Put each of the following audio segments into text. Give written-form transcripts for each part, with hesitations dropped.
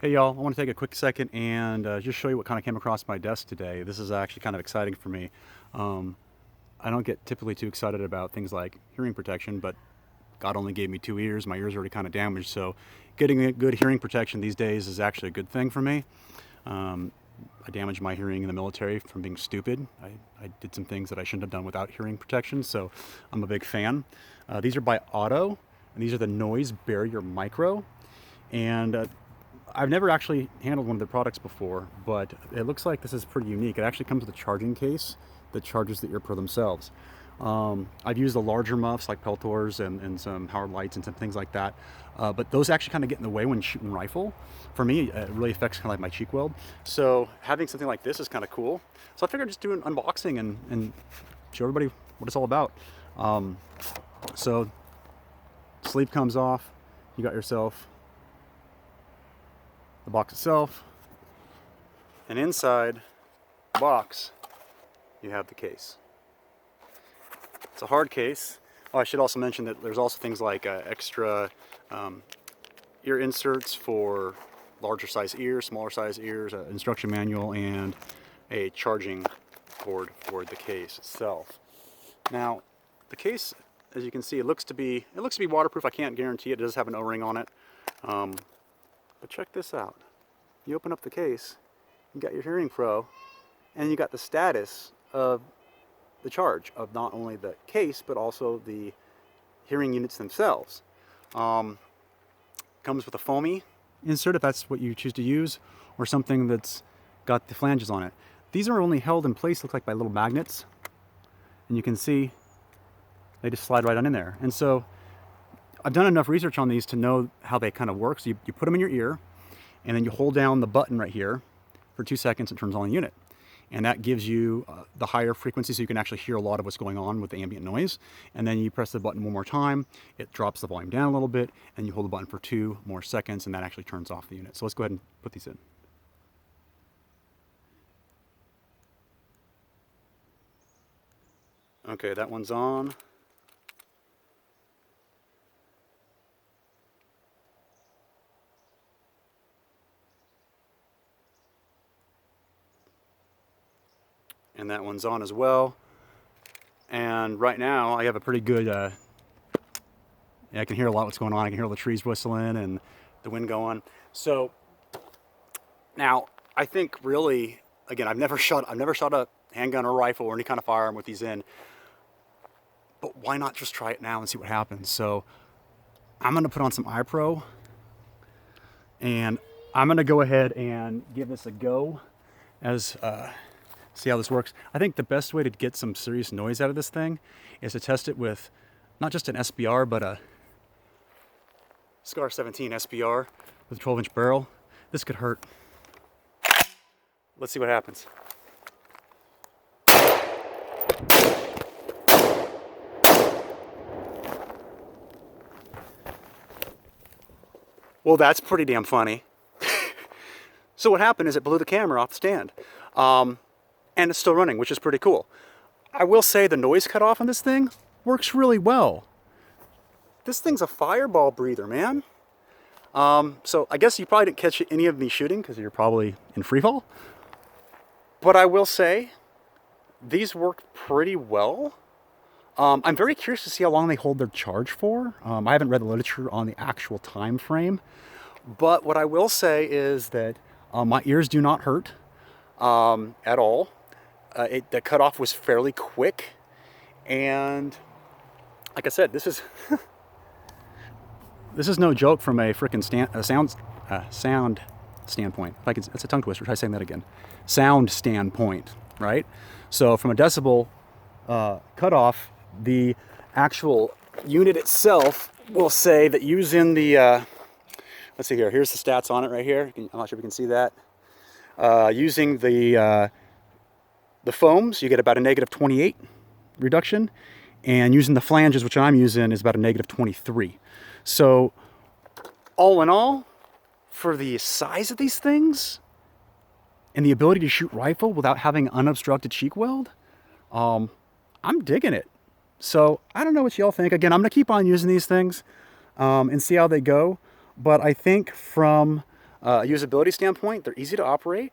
Hey y'all, I want to take a quick second and just show you what kind of came across my desk today. This is actually kind of exciting for me. I don't get typically too excited about things like hearing protection, but God only gave me 2 ears. My ears are already kind of damaged, so getting a good hearing protection these days is actually a good thing for me. I damaged my hearing in the military from being stupid. I did some things that I shouldn't have done without hearing protection, so I'm a big fan. These are by OTTO, and these are the NoizeBarrier Micro. And I've never actually handled one of their products before, but it looks like this is pretty unique. It actually comes with a charging case that charges the ear per themselves. I've used the larger muffs like Peltors and some Howard Lights and some things like that, but those actually kind of get in the way when shooting rifle. For me, it really affects kind of like my cheek weld. So having something like this is kind of cool. So I figured I'd just do an unboxing and show everybody what it's all about. So sleeve comes off, you got yourself the box itself, and inside the box you have the case. It's a hard case. Oh, I should also mention that there's also things like extra ear inserts for larger size ears, smaller size ears, an instruction manual, and a charging cord for the case itself. Now, the case, as you can see, it looks to be waterproof. I can't guarantee it. It does have an O-ring on it. But check this out. You open up the case, you got your Hearing Pro, and you got the status of the charge of not only the case, but also the hearing units themselves. Comes with a foamy insert if that's what you choose to use, or something that's got the flanges on it. These are only held in place, look like by little magnets, and you can see they just slide right on in there. And so I've done enough research on these to know how they kind of work. So you put them in your ear, and then you hold down the button right here for 2 seconds. It turns on the unit, and that gives you the higher frequency, so you can actually hear a lot of what's going on with the ambient noise. And then you press the button one more time, it drops the volume down a little bit, and you hold the button for 2 more seconds, and that actually turns off the unit. So let's go ahead and put these in. Okay, that one's on. And that one's on as well. And right now I have a pretty good, I can hear a lot what's going on. I can hear all the trees whistling and the wind going. So now I think really, again, I've never shot a handgun or rifle or any kind of firearm with these in, but why not just try it now and see what happens? So I'm gonna put on some iPro, and I'm gonna go ahead and give this a go as see how this works. I think the best way to get some serious noise out of this thing is to test it with not just an SBR, but a SCAR 17 SBR with a 12-inch barrel. This could hurt. Let's see what happens. Well, that's pretty damn funny. So what happened is it blew the camera off the stand. And it's still running, which is pretty cool. I will say the noise cutoff on this thing works really well. This thing's a fireball breather, man. So I guess you probably didn't catch any of me shooting because you're probably in free fall. But I will say these work pretty well. I'm very curious to see how long they hold their charge for. I haven't read the literature on the actual time frame. But what I will say is that my ears do not hurt at all. The cutoff was fairly quick, and like I said, this is this is no joke from a freaking sound standpoint. That's a tongue twister. Try saying that again. Sound standpoint, right? So from a decibel cutoff, the actual unit itself will say that using the let's see here. Here's the stats on it right here. I'm not sure if you can see that. Using the foams, you get about a -28 reduction, and using the flanges, which I'm using, is about a -23. So all in all, for the size of these things and the ability to shoot rifle without having unobstructed cheek weld, I'm digging it. So I don't know what y'all think. Again, I'm gonna keep on using these things and see how they go. But I think from Usability standpoint, they're easy to operate.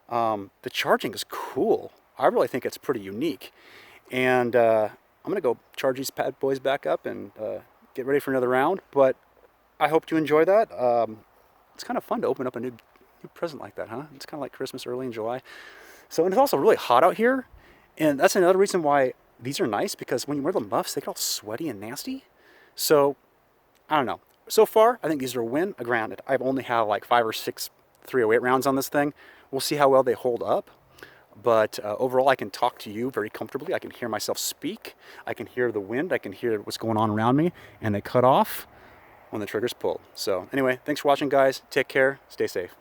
The charging is cool. I really think it's pretty unique. And I'm going to go charge these bad boys back up and get ready for another round. But I hope you enjoy that. It's kind of fun to open up a new present like that, huh? It's kind of like Christmas early in July. So, and it's also really hot out here. And that's another reason why these are nice, because when you wear the muffs, they get all sweaty and nasty. So, I don't know. So far, I think these are a win. Granted, I've only had like 5 or 6 .308 rounds on this thing. We'll see how well they hold up. But overall, I can talk to you very comfortably. I can hear myself speak. I can hear the wind. I can hear what's going on around me. And they cut off when the trigger's pulled. So anyway, thanks for watching, guys. Take care. Stay safe.